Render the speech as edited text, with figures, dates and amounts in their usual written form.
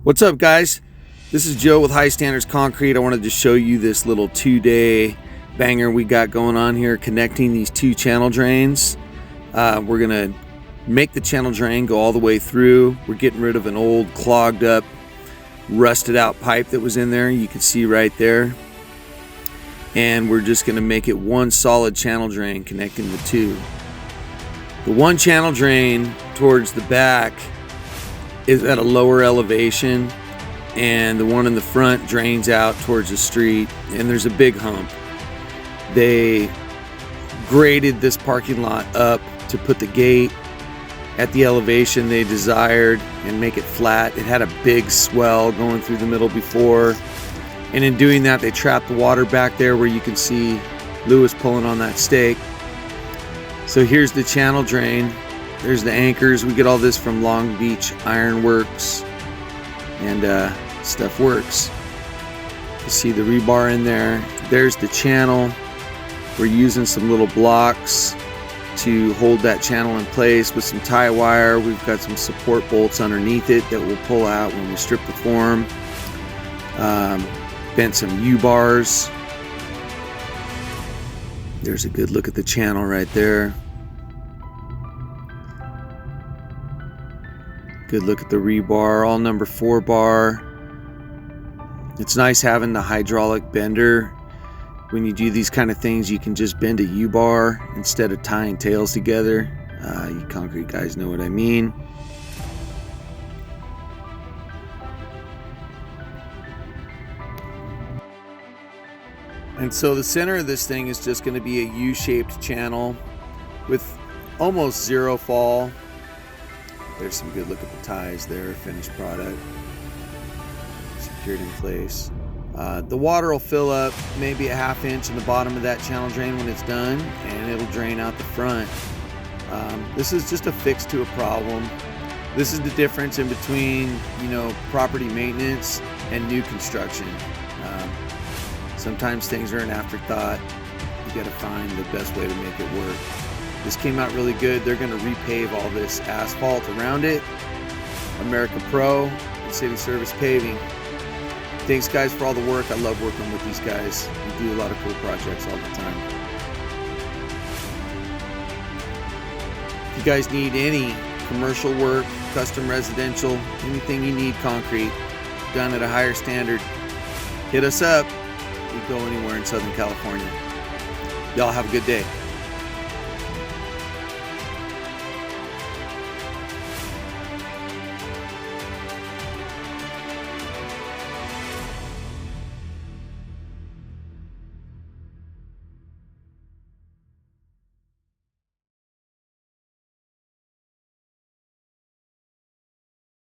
What's up, guys? This is Joe with High Standards Concrete. I wanted to show you this little 2-day banger we got going on here, connecting these two channel drains. We're gonna make the channel drain go all the way through. We're getting rid of an old clogged up, rusted out pipe that was in there. You can see right there. And we're just gonna make it one solid channel drain connecting the two. The one channel drain towards the back is at a lower elevation, and the one in the front drains out towards the street, and there's a big hump. They graded this parking lot up to put the gate at the elevation they desired and make it flat. It had a big swell going through the middle before, and in doing that they trapped the water back there where you can see Lewis pulling on that stake. So here's the channel drain. There's the anchors. We get all this from Long Beach Iron Works, and stuff works. You see the rebar in there. There's the channel. We're using some little blocks to hold that channel in place with some tie wire. We've got some support bolts underneath it that we'll pull out when we strip the form. Bent some U-bars. There's a good look at the channel right there. Good look at the rebar, all number 4 bar. It's nice having the hydraulic bender. When you do these kind of things, you can just bend a U-bar instead of tying tails together. You concrete guys know what I mean. And so the center of this thing is just going to be a U-shaped channel with almost zero fall. There's some good look at the ties there, finished product, secured in place. The water will fill up maybe a ½ inch in the bottom of that channel drain when it's done, and it'll drain out the front. This is just a fix to a problem. This is the difference in between, property maintenance and new construction. Sometimes things are an afterthought. You got to find the best way to make it work. This came out really good. They're going to repave all this asphalt around it. America Pro and City Service Paving. Thanks, guys, for all the work. I love working with these guys. We do a lot of cool projects all the time. If you guys need any commercial work, custom residential, anything you need concrete done at a higher standard, hit us up. We go anywhere in Southern California. Y'all have a good day.